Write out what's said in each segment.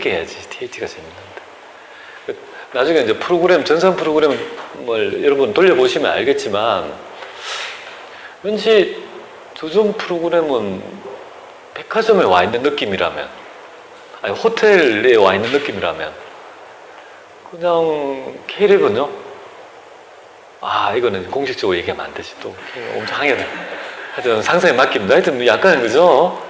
재밌게 해야지. TAT가 재밌는데. 나중에 이제 전산 프로그램을 여러분 돌려보시면 알겠지만, 왠지 도전 프로그램은 백화점에 와 있는 느낌이라면, 아니, 호텔에 와 있는 느낌이라면, 그냥 K랩은요? 이거는 공식적으로 얘기하면 안 되지. 또 엄청 항해네. 하여튼 상상에 맡깁니다. 하여튼 약간, 그죠?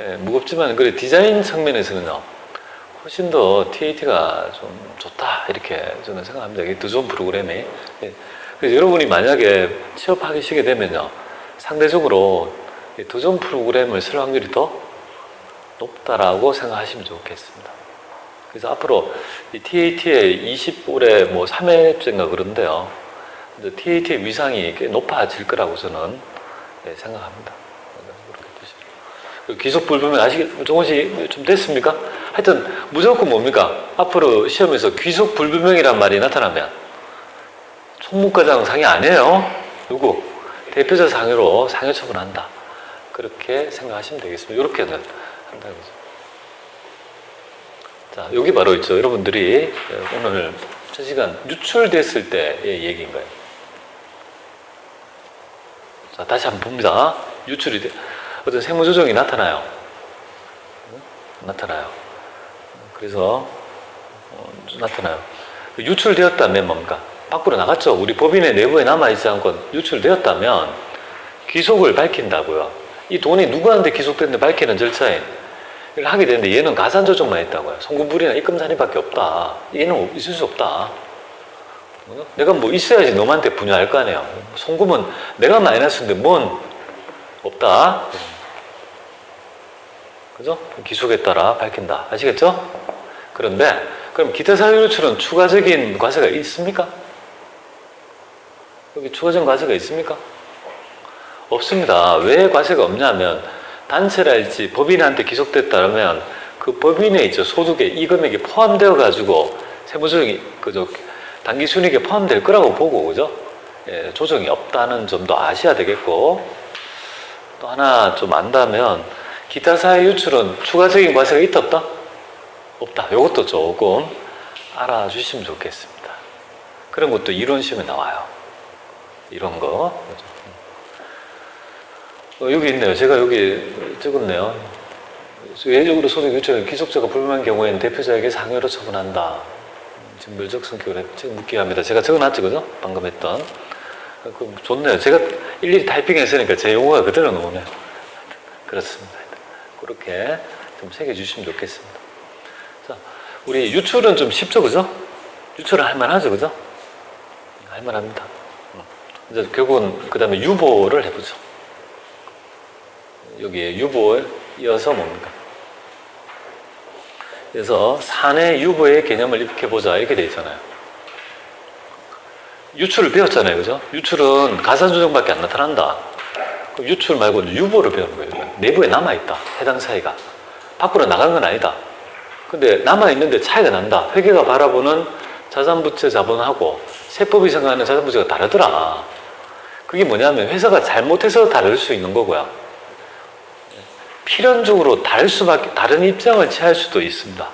예, 무겁지만, 그래, 디자인 측면에서는요, 훨씬 더 TAT가 좀 좋다. 이렇게 저는 생각합니다. 이 도전 프로그램이. 예. 그래서 여러분이 만약에 취업하시게 되면요, 상대적으로 이 도전 프로그램을 쓸 확률이 더 높다라고 생각하시면 좋겠습니다. 그래서 앞으로 이 TAT의 20올해 뭐 3회째인가 그런데요, TAT의 위상이 꽤 높아질 거라고 저는 생각합니다. 귀속 불분명 조금씩 좀 됐습니까? 하여튼 무조건 뭡니까? 앞으로 시험에서 귀속 불분명이란 말이 나타나면 총무과장 상이 아니에요. 누구? 대표자 상해로 상해 처분한다. 그렇게 생각하시면 되겠습니다. 이렇게는 한다는 거죠. 자, 여기 바로 있죠. 여러분들이 오늘 첫 시간 유출됐을 때의 얘기인 거예요. 자, 다시 한번 봅니다. 유출이 어떤 세무조정이 나타나요. 나타나요. 그래서 나타나요. 유출되었다면 뭡니까? 밖으로 나갔죠. 우리 법인의 내부에 남아있지 않고 유출되었다면 귀속을 밝힌다고요. 이 돈이 누구한테 귀속됐는데 밝히는 절차에 하게 되는데 얘는 가산조정만 했다고요. 송금불이나 입금산입밖에 없다. 얘는 있을 수 없다. 내가 뭐 있어야지 너한테 분유할 거 아니에요. 송금은 내가 마이너스인데 뭔 없다. 그죠? 기속에 따라 밝힌다. 아시겠죠? 그런데 그럼 기타 사유 유출은 추가적인 과세가 있습니까? 여기 추가적인 과세가 있습니까? 없습니다. 왜 과세가 없냐면 단체랄지 법인한테 기속됐다면 그 법인에 있죠. 소득에 이 금액이 포함되어 가지고 세무조정이 그저 단기 순이익에 포함될 거라고 보고, 그죠? 예, 조정이 없다는 점도 아셔야 되겠고, 또 하나 좀 안다면 기타 사회 유출은 추가적인 과세가 있다 없다? 없다. 이것도 조금 알아주시면 좋겠습니다. 그런 것도 이론 시험에 나와요. 이런 거. 여기 있네요. 제가 여기 적었네요. 외적으로 소득 유출 기속자가 불명한 경우에는 대표자에게 상해로 처분한다. 증별적 성격을 지금 묻게 합니다. 제가 적어놨죠, 그죠? 방금 했던. 좋네요. 제가 일일이 타이핑했으니까 제 용어가 그대로 나오네요. 그렇습니다. 그렇게 좀 새겨주시면 좋겠습니다. 자, 우리 유출은 좀 쉽죠, 그죠? 유출은 할만하죠, 그죠? 할만합니다. 이제 결국은 그 다음에 유보를 해보죠. 여기에 유보에 이어서 뭡니까? 그래서 사내 유보의 개념을 입혀보자 이렇게 돼 있잖아요. 유출을 배웠잖아요, 그죠? 유출은 가산조정밖에 안 나타난다. 그럼 유출 말고 유보를 배우는 거예요. 내부에 남아있다. 해당 사이가. 밖으로 나간 건 아니다. 근데 남아있는데 차이가 난다. 회계가 바라보는 자산부채 자본하고 세법이 생각하는 자산부채가 다르더라. 그게 뭐냐면 회사가 잘못해서 다를 수 있는 거고요. 필연적으로 다른 입장을 취할 수도 있습니다.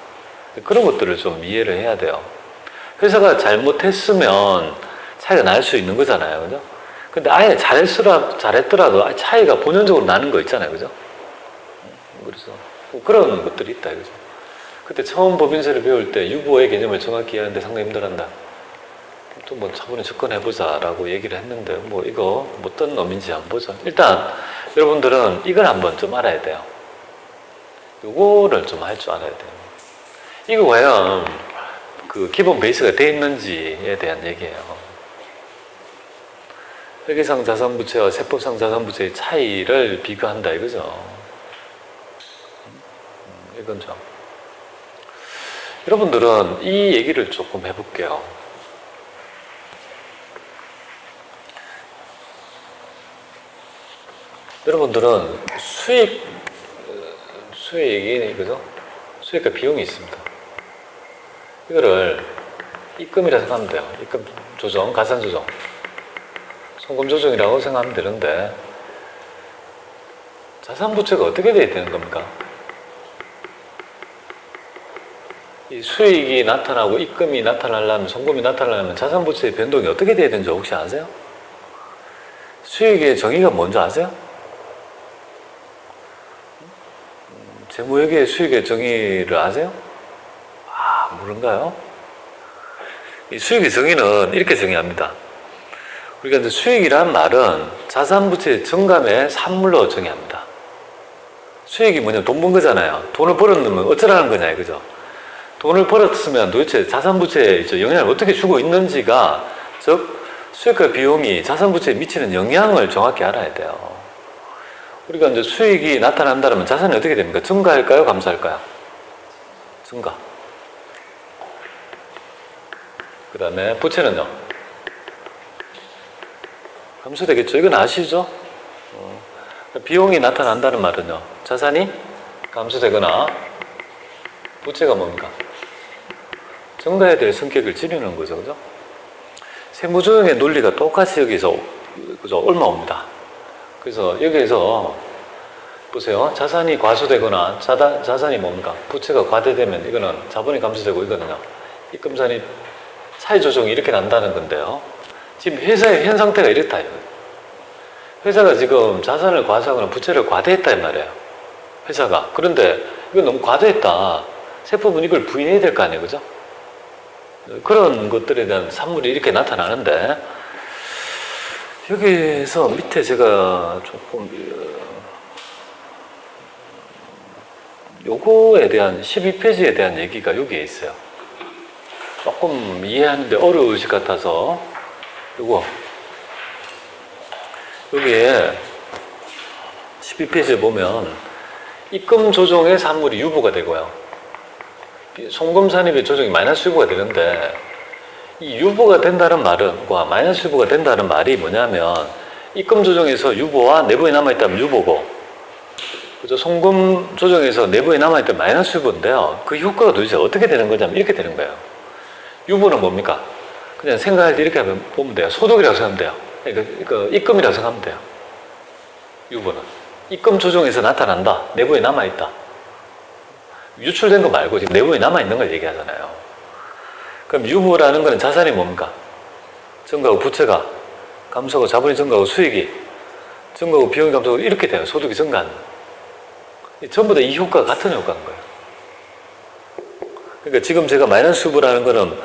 그런 것들을 좀 이해를 해야 돼요. 회사가 잘못했으면 차이가 날 수 있는 거잖아요, 그죠? 근데 아예 잘했더라도 차이가 본연적으로 나는 거 있잖아요, 그죠? 그래서 그런 것들이 있다, 그죠? 그때 처음 법인세를 배울 때 유보의 개념을 정확히 이해하는데 상당히 힘들었다. 또 뭐 차분히 접근해보자라고 얘기를 했는데 뭐 이거 어떤 놈인지 한번 보죠. 일단 여러분들은 이걸 한번 좀 알아야 돼요. 요거를 좀 할 줄 알아야 돼요. 이거 과연 그 기본 베이스가 돼 있는지에 대한 얘기예요. 회계상 자산부채와 세법상 자산부채의 차이를 비교한다 이거죠. 이건 좀 여러분들은 이 얘기를 조금 해볼게요. 여러분들은 수익이 그죠? 수익과 비용이 있습니다. 이거를 입금이라 생각하면 돼요. 입금 조정, 가산 조정, 송금 조정이라고 생각하면 되는데 자산 부채가 어떻게 돼야 되는 겁니까? 이 수익이 나타나고 입금이 나타나려면, 송금이 나타나려면 자산부채의 변동이 어떻게 돼야 되는지 혹시 아세요? 수익의 정의가 뭔지 아세요? 재무회계의 수익의 정의를 아세요? 아, 모른가요? 이 수익의 정의는 이렇게 정의합니다. 우리가 이제 수익이란 말은 자산부채의 증감의 산물로 정의합니다. 수익이 뭐냐면 돈 번 거잖아요. 돈을 벌었으면 어쩌라는 거냐 이거죠. 돈을 벌었으면 도대체 자산부채에 영향을 어떻게 주고 있는지가, 즉 수익과 비용이 자산부채에 미치는 영향을 정확히 알아야 돼요. 우리가 이제 수익이 나타난다면 자산이 어떻게 됩니까? 증가할까요? 감소할까요? 증가. 그 다음에 부채는요? 감소되겠죠. 이건 아시죠? 비용이 나타난다는 말은요, 자산이 감소되거나 부채가 뭡니까? 증가해야 될 성격을 지르는 거죠. 그죠? 세무조정의 논리가 똑같이 여기서 그죠? 옮아옵니다. 그래서 여기에서 보세요. 자산이 과소되거나 자산이 뭡니까? 부채가 과대되면 이거는 자본이 감소되고, 이거는요, 입금산입 차이 조정이 이렇게 난다는 건데요. 지금 회사의 현 상태가 이렇다. 회사가 지금 자산을 과소하거나 부채를 과대했다 이 말이에요. 회사가. 그런데 이건 너무 과대했다. 세법은 이걸 부인해야 될 거 아니에요. 그죠? 그런 것들에 대한 산물이 이렇게 나타나는데, 여기에서 밑에 제가 조금 요거에 대한 12페이지에 대한 얘기가 여기에 있어요. 조금 이해하는데 어려우실 것 같아서 요거 여기에 12페이지에 보면 입금 조정의 산물이 유보가 되고요, 송금 산입의 조정이 마이너스 유보가 되는데, 이 유보가 된다는 말은, 마이너스 유보가 된다는 말이 뭐냐면, 입금 조정에서 유보와 내부에 남아있다면 유보고, 그죠? 송금 조정에서 내부에 남아있다면 마이너스 유보인데요. 그 효과가 도대체 어떻게 되는 거냐면 이렇게 되는 거예요. 유보는 뭡니까? 그냥 생각할 때 이렇게 보면 돼요. 소득이라고 생각하면 돼요. 그러니까 입금이라고 생각하면 돼요. 유보는 입금 조정에서 나타난다. 내부에 남아있다. 유출된 거 말고 지금 내부에 남아있는 걸 얘기하잖아요. 그럼 유보라는 거는 자산이 뭡니까? 증가하고 부채가 감소하고 자본이 증가하고 수익이 증가하고 비용이 감소하고 이렇게 돼요. 소득이 증가하는. 전부 다 이 효과가 같은 효과인 거예요. 그러니까 지금 제가 마이너스 유보라는 거는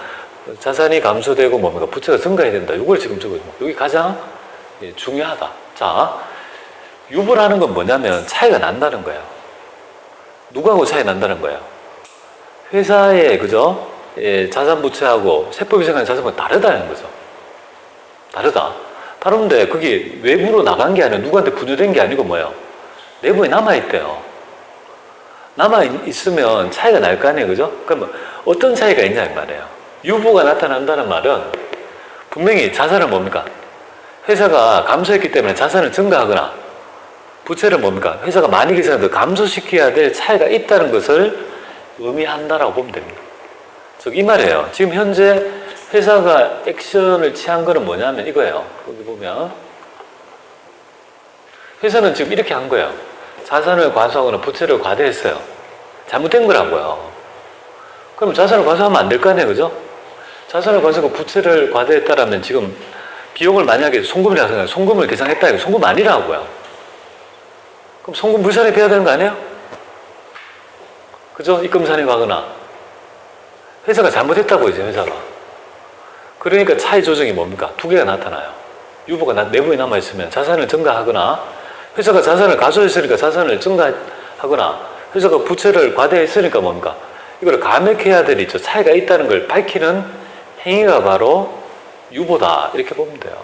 자산이 감소되고 뭡니까? 부채가 증가해야 된다. 이걸 지금 적어줍니다. 여기 가장 중요하다. 자, 유보라는 건 뭐냐면 차이가 난다는 거예요. 누구하고 차이 난다는 거예요? 회사의, 그죠? 자산 부채하고 세법이 생각하는 자산은 다르다는 거죠. 다르다. 다른데 그게 외부로 나간 게 아니라 누구한테 분유된 게 아니고 뭐예요? 내부에 남아있대요. 남아있으면 차이가 날 거 아니에요. 그죠? 그러면 어떤 차이가 있냐 이 말이에요. 유보가 나타난다는 말은 분명히 자산은 뭡니까? 회사가 감소했기 때문에 자산을 증가하거나, 부채는 뭡니까? 회사가 많이 계산해도 감소시켜야 될 차이가 있다는 것을 의미한다라고 보면 됩니다. 즉 이 말이에요. 지금 현재 회사가 액션을 취한 거는 뭐냐면 이거예요. 여기 보면 회사는 지금 이렇게 한 거예요. 자산을 과소하거나 부채를 과대했어요. 잘못된 거라고요. 그럼 자산을 과소하면 안 될 거 아니에요. 그죠? 자산을 과소하고 부채를 과대했다라면 지금 비용을 만약에 송금이라고 생각해요. 송금을 계산했다. 이거 송금 아니라고요. 그럼 송금 불산입해야 되는 거 아니에요? 그죠? 입금 산입하거나. 회사가 잘못했다고 이제 회사가. 그러니까 차이 조정이 뭡니까? 두 개가 나타나요. 유보가 내부에 남아있으면 자산을 증가하거나, 회사가 자산을 가소했으니까 자산을 증가하거나, 회사가 부채를 과대했으니까 뭡니까? 이걸 감액해야 될 차이가 있다는 걸 밝히는 행위가 바로 유보다. 이렇게 보면 돼요.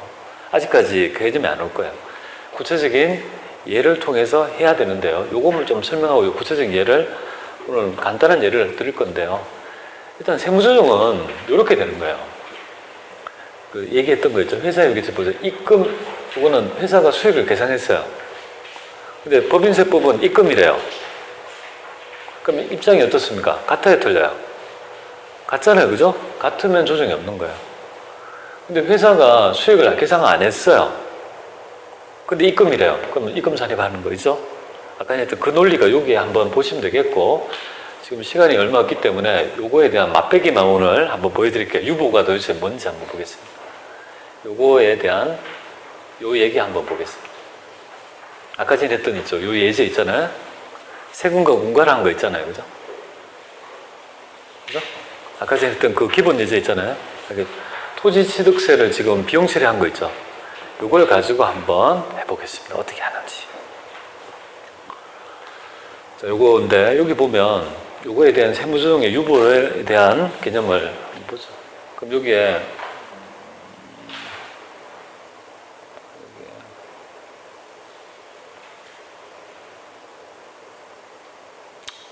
아직까지 그 개념이 안 올 거예요. 구체적인 예를 통해서 해야 되는데요. 요거를 좀 설명하고 구체적인 예를, 오늘 간단한 예를 드릴 건데요. 일단 세무조정은 이렇게 되는 거예요. 그 얘기했던 거 있죠. 회사 여기서 보세요. 입금, 이거는 회사가 수익을 계산했어요. 근데 법인세법은 입금이래요. 그럼 입장이 어떻습니까? 같아요, 틀려요? 같잖아요, 그죠? 같으면 조정이 없는 거예요. 근데 회사가 수익을 계산 안 했어요. 근데 입금이래요. 그러면 입금 산입하는 거죠. 아까 했던 그 논리가 여기에 한번 보시면 되겠고, 지금 시간이 얼마 없기 때문에 요거에 대한 맛배기만 오늘 한번 보여드릴게요. 유보가 도대체 뭔지 한번 보겠습니다. 요거에 대한 요 얘기 한번 보겠습니다. 아까 전에 했던 있죠. 요 예제 있잖아요. 세군과 군가라는 거 있잖아요. 그죠? 그죠? 아까 전에 했던 그 기본 예제 있잖아요. 토지 취득세를 지금 비용 처리한 거 있죠. 요걸 가지고 한번 해보겠습니다. 어떻게 하는지. 자, 요거인데 여기 보면 요거에 대한 세무조정의 유보에 대한 개념을 한번 보죠. 그럼 여기에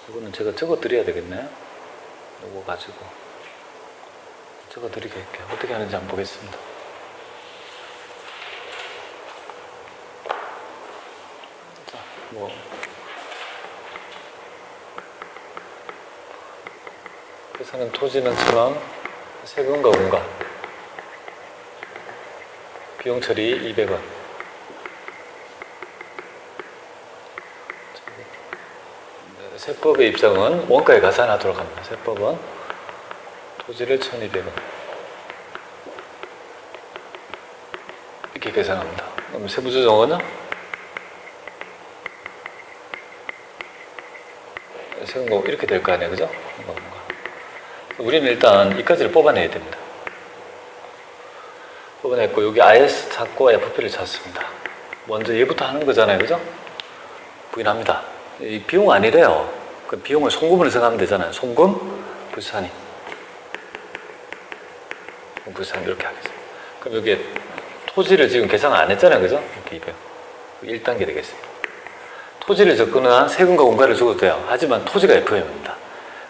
이거는 제가 적어 드려야 되겠네요. 요거 가지고 적어 드리게 할게요. 어떻게 하는지 한번 보겠습니다. 자, 뭐 회사는 토지는 1,000원, 세금과 공가, 비용 처리 200원. 세법의 입장은 원가에 가산하도록 합니다. 세법은 토지를 1,200원 이렇게 계산합니다. 그럼 세무조정은 세금과 이렇게 될 거 아니에요, 그죠? 우리는 일단 이까지를 뽑아내야 됩니다. 뽑아냈고 여기 IS 찾고 FP를 찾습니다. 먼저 얘부터 하는 거잖아요, 그죠? 부인합니다. 이 비용 아니래요. 그 비용을 송금으로 생각하면 되잖아요. 송금, 불산이. 불산 이렇게 하겠습니다. 그럼 여기에 토지를 지금 계산 안 했잖아요, 그죠? 이렇게 200. 1단계 되겠습니다. 토지를 접근한 세금과 공가를 적어도 돼요. 하지만 토지가 FM입니다.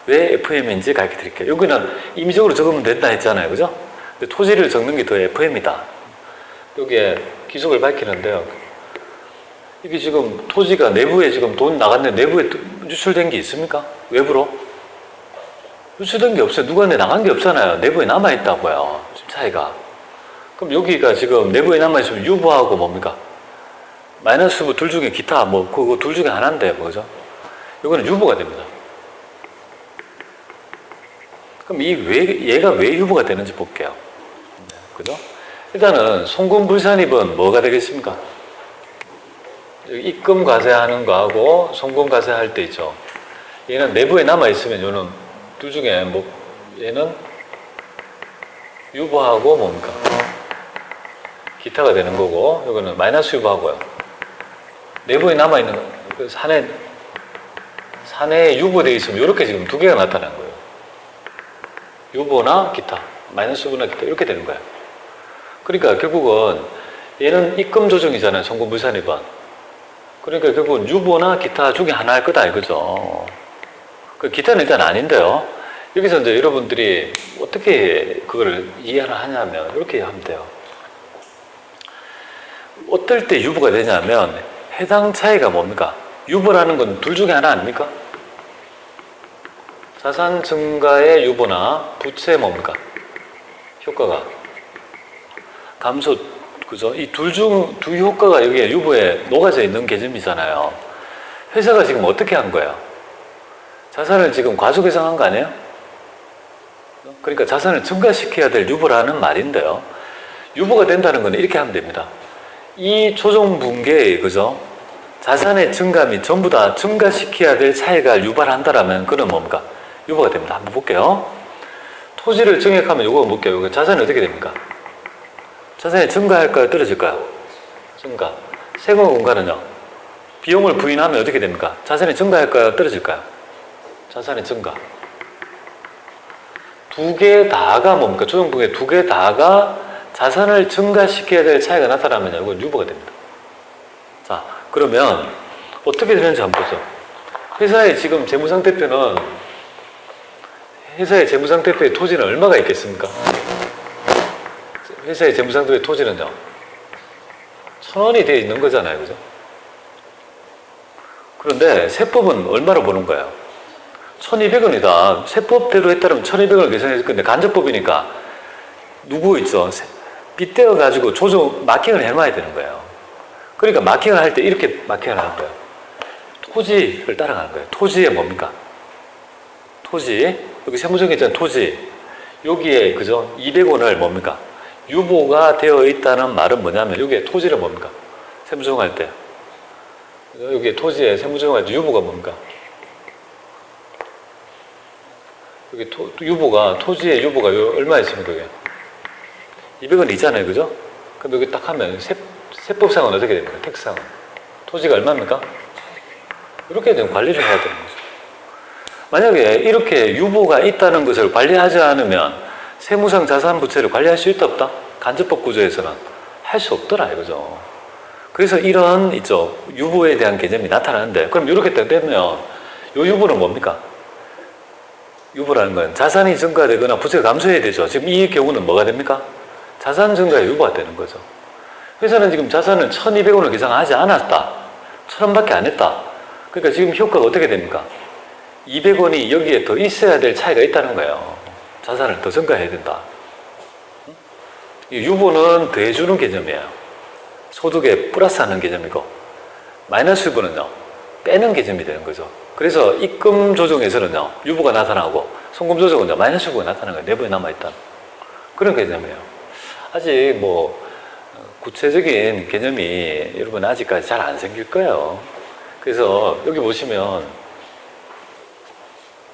왜 FM인지 가르쳐 드릴게요. 여기는 임의적으로 적으면 된다 했잖아요, 그죠? 근데 토지를 적는 게 더 FM이다. 여기에 기속을 밝히는데요. 이게 지금 토지가 내부에 지금 돈 나갔는데 내부에 유출된 게 있습니까? 외부로? 유출된 게 없어요. 누구한테 나간 게 없잖아요. 내부에 남아있다고요. 지금 차이가. 그럼 여기가 지금 내부에 남아있으면 유보하고 뭡니까? 마이너스 유보 둘 중에 기타 뭐 그거 둘 중에 하나인데 뭐죠? 이거는 유보가 됩니다. 그럼 얘가 왜 유보가 되는지 볼게요. 그죠? 일단은 송금불산입은 뭐가 되겠습니까? 입금 과세하는 거하고 송금 과세할 때 있죠. 얘는 내부에 남아있으면 얘는 둘 중에 뭐 얘는 유보하고 뭡니까? 기타가 되는 거고 이거는 마이너스 유보하고요. 내부에 남아있는 그 산에 유보되어 있으면 이렇게 지금 두 개가 나타난 거예요. 유보나 기타, 마이너스 유보나 기타 이렇게 되는 거예요. 그러니까 결국은 얘는 입금 조정이잖아요. 송금불산입은. 그러니까 결국은 유보나 기타 중에 하나일 거다 이거죠. 그 기타는 일단 아닌데요. 여기서 이제 여러분들이 어떻게 그걸 이해를 하냐면 이렇게 하면 돼요. 어떨 때 유보가 되냐면 해당 차이가 뭡니까? 유보라는 건 둘 중에 하나 아닙니까? 자산 증가의 유보나 부채의 뭡니까? 효과가 감소, 그죠? 이 두 효과가 여기에 유보에 녹아져 있는 개념이잖아요. 회사가 지금 어떻게 한 거예요? 자산을 지금 과소개상한 거 아니에요? 그러니까 자산을 증가시켜야 될 유보라는 말인데요. 유보가 된다는 건 이렇게 하면 됩니다. 이 조정분계에, 그죠? 자산의 증감이 전부 다 증가시켜야 될 차이가 유발한다라면 그건 뭡니까? 유보가 됩니다. 한번 볼게요. 토지를 증액하면 이거 볼게요. 자산이 어떻게 됩니까? 자산이 증가할까요? 떨어질까요? 증가. 세금 공간은요? 비용을 부인하면 어떻게 됩니까? 자산이 증가할까요? 떨어질까요? 자산이 증가. 두 개 다가 뭡니까? 조정분계 두 개 다가 자산을 증가시켜야 될 차이가 나타나면 이건 유보가 됩니다. 자, 그러면 어떻게 되는지 한번 보죠. 회사의 지금 재무상태표는 회사의 재무상태표의 토지는 얼마가 있겠습니까? 회사의 재무상태표의 토지는요 1,000원이 되어 있는 거잖아요, 그죠? 그런데 세법은 얼마로 보는 거예요? 1,200원이다. 세법대로 했다면 1,200원을 계산했을 건데 간접법이니까 누구 있죠? 빗대어 가지고 조정 마킹을 해놔야 되는 거예요. 그러니까 마킹을 할 때 이렇게 마킹을 하는 거예요. 토지를 따라가는 거예요. 토지에 뭡니까? 토지, 여기 세무조정에 있잖아요. 토지. 여기에, 그죠? 200원을 뭡니까? 유보가 되어 있다는 말은 뭐냐면, 여기에 토지를 뭡니까? 세무조정할 때. 여기에 토지에 세무조정할 때 유보가 뭡니까? 여기 유보가, 토지의 유보가 얼마 있습니까? 그게? 200원 있잖아요. 그죠? 그럼 여기 딱 하면 세법상은 어떻게 됩니까? 택상은. 토지가 얼마입니까? 이렇게 되면 관리를 해야 되는 거죠. 만약에 이렇게 유보가 있다는 것을 관리하지 않으면 세무상 자산부채를 관리할 수 있다 없다? 간접법 구조에서는 할 수 없더라 이거죠. 그래서 이런 있죠. 유보에 대한 개념이 나타나는데 그럼 이렇게 되면 요 유보는 뭡니까? 유보라는 건 자산이 증가되거나 부채가 감소해야 되죠. 지금 이 경우는 뭐가 됩니까? 자산 증가에 유보가 되는 거죠. 회사는 지금 자산을 1,200원을 계산하지 않았다. 1,000원밖에 안 했다. 그러니까 지금 효과가 어떻게 됩니까? 200원이 여기에 더 있어야 될 차이가 있다는 거예요. 자산을 더 증가해야 된다. 유보는 더해주는 개념이에요. 소득에 플러스하는 개념이고 마이너스 유보는요. 빼는 개념이 되는 거죠. 그래서 입금 조정에서는요. 유보가 나타나고 송금 조정은요. 마이너스 유보가 나타나는 거예요. 내부에 남아있다는 그런 개념이에요. 아직 뭐 구체적인 개념이 여러분 아직까지 잘 안 생길 거예요. 그래서 여기 보시면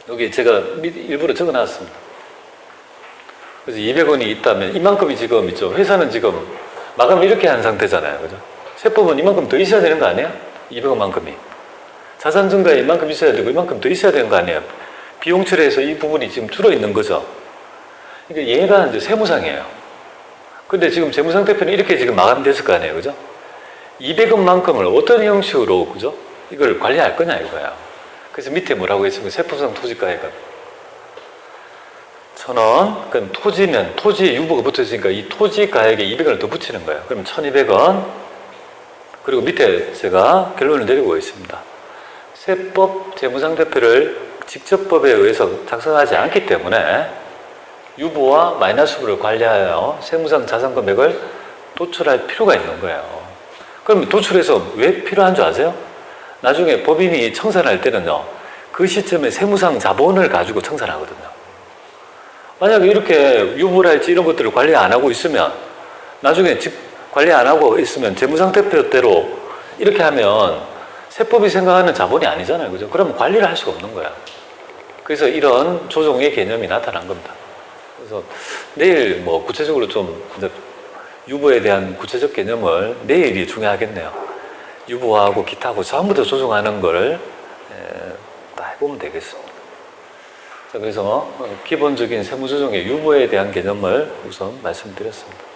여기 제가 일부러 적어놨습니다. 그래서 200원이 있다면 이만큼이 지금 있죠. 회사는 지금 마감을 이렇게 한 상태잖아요. 그죠? 세법은 이만큼 더 있어야 되는 거 아니에요? 200원만큼이. 자산 증가에 이만큼 있어야 되고 이만큼 더 있어야 되는 거 아니에요? 비용 처리에서 이 부분이 지금 줄어 있는 거죠. 그러니까 얘가 이제 세무상이에요. 근데 지금 재무상태표는 이렇게 지금 마감됐을 거 아니에요. 그죠? 200원만큼을 어떤 형식으로, 그죠? 이걸 관리할 거냐 이거야. 그래서 밑에 뭐라고 했습니까? 세법상 토지가액은 1,000원. 그럼 토지면 토지에 유보가 붙어 있으니까 이 토지가액에 200원을 더 붙이는 거예요. 그러면 1,200원. 그리고 밑에 제가 결론을 내리고 있습니다. 세법 재무상태표를 직접법에 의해서 작성하지 않기 때문에 유보와 마이너스부를 관리하여 세무상 자산 금액을 도출할 필요가 있는 거예요. 그럼 도출해서 왜 필요한 줄 아세요? 나중에 법인이 청산할 때는요, 그 시점에 세무상 자본을 가지고 청산하거든요. 만약에 이렇게 유보랄지 이런 것들을 관리 안 하고 있으면, 나중에 관리 안 하고 있으면 재무상태표대로 이렇게 하면 세법이 생각하는 자본이 아니잖아요. 그죠? 그러면 관리를 할 수가 없는 거야. 그래서 이런 조정의 개념이 나타난 겁니다. 그래서 내일 뭐 구체적으로 좀 유보에 대한 구체적 개념을 내일이 중요하겠네요. 유보하고 기타하고 전부 다 조정하는 걸 다 해보면 되겠습니다. 자, 그래서 기본적인 세무조정의 유보에 대한 개념을 우선 말씀드렸습니다.